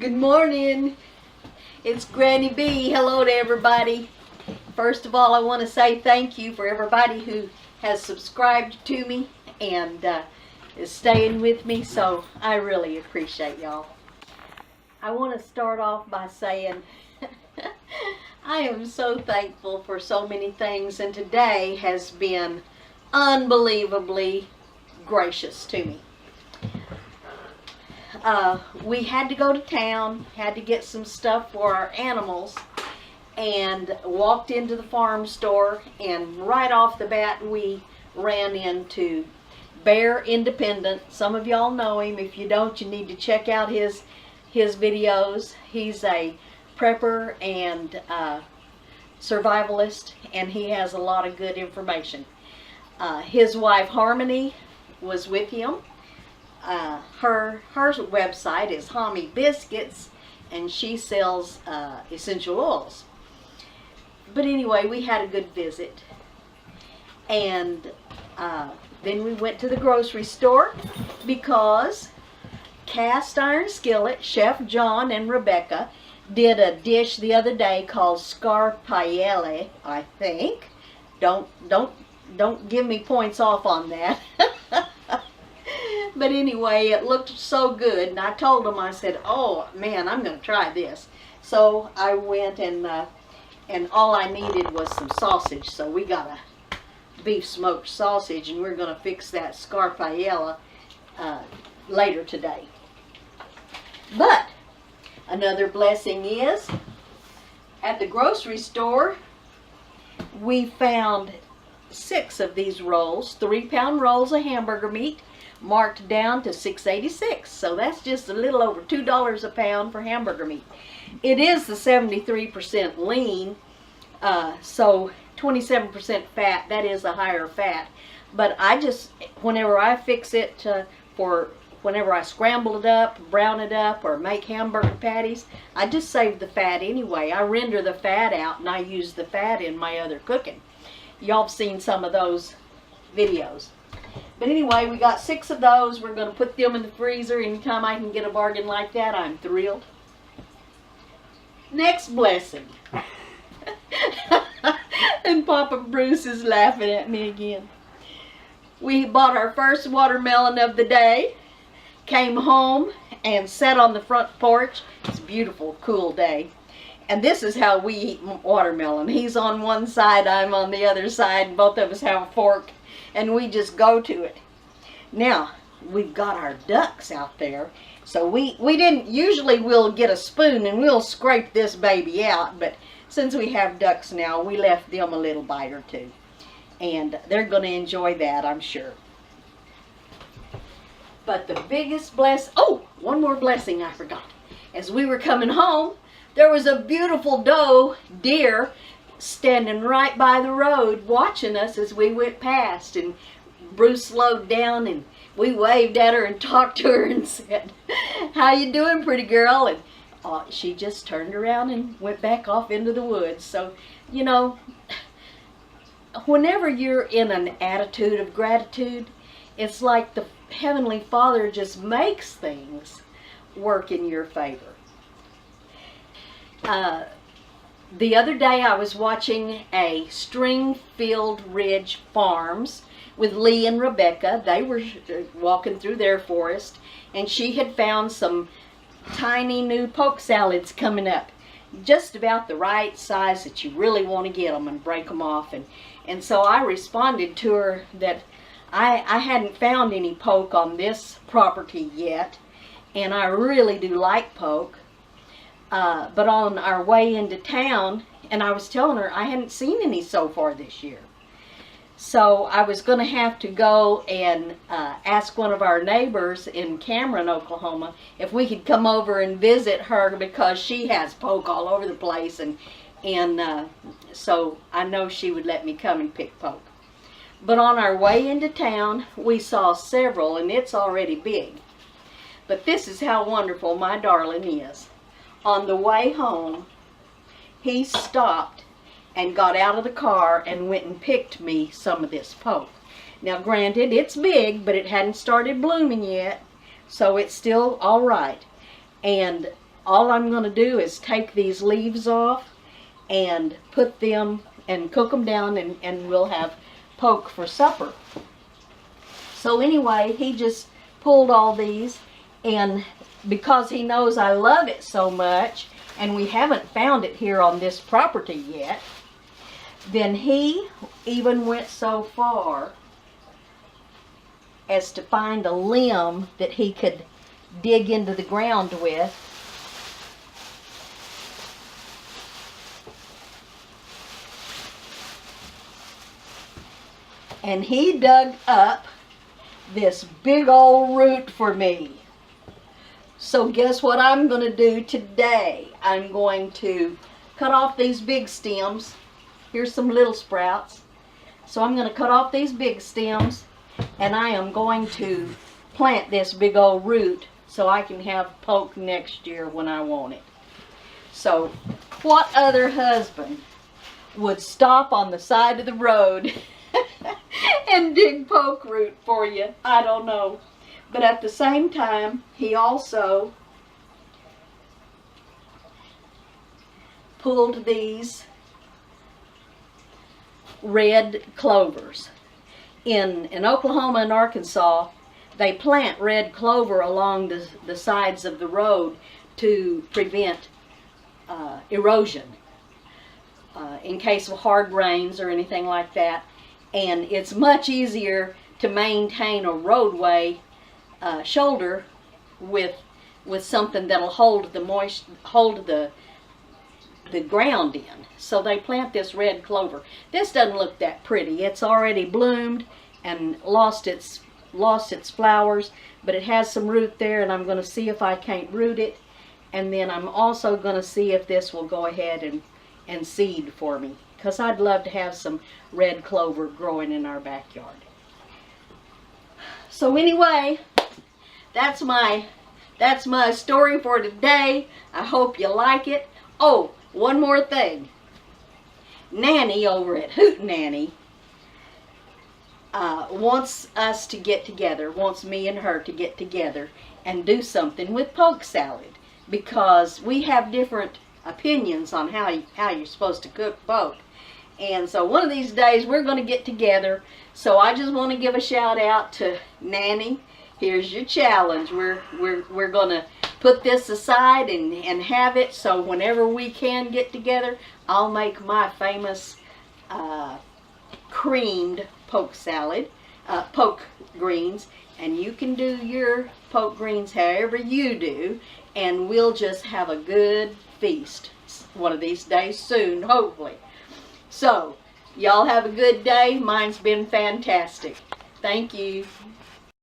Good morning. It's Granny B. Hello to everybody. First of all, I want to say thank you for everybody who has subscribed to me and is staying with me, so I really appreciate y'all. I want to start off by saying I am so thankful for so many things, and today has been unbelievably gracious to me. We had to go to town, had to get some stuff for our animals, and walked into the farm store, and right off the bat we ran into Bear Independent. Some of y'all know him. If you don't, you need to check out his videos. He's a prepper and survivalist, and he has a lot of good information. His wife Harmony was with him. Her website is Hommy Biscuits, and she sells essential oils. But anyway, we had a good visit, and then we went to the grocery store because Cast Iron Skillet, Chef John and Rebecca did a dish the other day called scarpaiele, I think. Don't give me points off on that. But anyway, it looked so good, and I told them, I said, oh man, I'm going to try this. So I went and all I needed was some sausage. So we got a beef smoked sausage, and we're going to fix that scarpaiella later today. But another blessing is, at the grocery store, we found 6 of these rolls, 3-pound rolls of hamburger meat, marked down to $6.86. So that's just a little over $2 a pound for hamburger meat. It is the 73% lean, so 27% fat. That is a higher fat. But I just, whenever I fix it whenever I scramble it up, brown it up, or make hamburger patties, I just save the fat anyway. I render the fat out, and I use the fat in my other cooking. Y'all have seen some of those videos. But anyway, we got 6 of those. We're going to put them in the freezer. Anytime I can get a bargain like that, I'm thrilled. Next blessing. And Papa Bruce is laughing at me again. We bought our first watermelon of the day, came home and sat on the front porch. It's a beautiful, cool day. And this is how we eat watermelon. He's on one side, I'm on the other side, and both of us have a fork, and we just go to it. Now, we've got our ducks out there, so we didn't, usually we'll get a spoon and we'll scrape this baby out, but since we have ducks now, we left them a little bite or two. And they're going to enjoy that, I'm sure. But the biggest one more blessing I forgot. As we were coming home, there was a beautiful doe deer standing right by the road watching us as we went past, and Bruce slowed down and we waved at her and talked to her and said, how you doing, pretty girl? And she just turned around and went back off into the woods. So, you know, whenever you're in an attitude of gratitude, it's like the Heavenly Father just makes things work in your favor. The other day I was watching a Stringfield Ridge Farms with Lee and Rebecca. They were walking through their forest, and she had found some tiny new poke salads coming up, just about the right size that you really want to get them and break them off. And so I responded to her that I hadn't found any poke on this property yet, and I really do like poke. But on our way into town, and I was telling her I hadn't seen any so far this year. So I was going to have to go and ask one of our neighbors in Cameron, Oklahoma, if we could come over and visit her, because she has poke all over the place, and so I know she would let me come and pick poke. But on our way into town, we saw several, and it's already big. But this is how wonderful my darling is. On the way home, he stopped and got out of the car and went and picked me some of this poke. Now granted, it's big, but it hadn't started blooming yet, so it's still all right. And all I'm going to do is take these leaves off and put them and cook them down, and we'll have poke for supper. So anyway, he just pulled all these, and because he knows I love it so much, and we haven't found it here on this property yet, then he even went so far as to find a limb that he could dig into the ground with. And he dug up this big old root for me. So guess what I'm going to do today? I'm going to cut off these big stems. Here's some little sprouts. So I'm going to cut off these big stems, and I am going to plant this big old root so I can have poke next year when I want it. So what other husband would stop on the side of the road and dig poke root for you? I don't know. But at the same time, he also pulled these red clovers. In Oklahoma and Arkansas, they plant red clover along the sides of the road to prevent erosion in case of hard rains or anything like that. And it's much easier to maintain a roadway shoulder with something that'll hold the ground in. So they plant this red clover. This doesn't look that pretty. It's already bloomed and lost its flowers, but it has some root there, and I'm going to see if I can't root it, and then I'm also going to see if this will go ahead and seed for me, because I'd love to have some red clover growing in our backyard. So anyway, that's my story for today. I hope you like it. Oh, one more thing. Nanny over at Hootenanny wants us to get together, wants me and her to get together and do something with poke salad, because we have different opinions on how you're supposed to cook poke. And so one of these days we're going to get together. So I just want to give a shout out to Nanny. Here's your challenge. We're going to put this aside and have it, so whenever we can get together, I'll make my famous creamed poke salad, poke greens, and you can do your poke greens however you do, and we'll just have a good feast one of these days soon, hopefully. So, y'all have a good day. Mine's been fantastic. Thank you.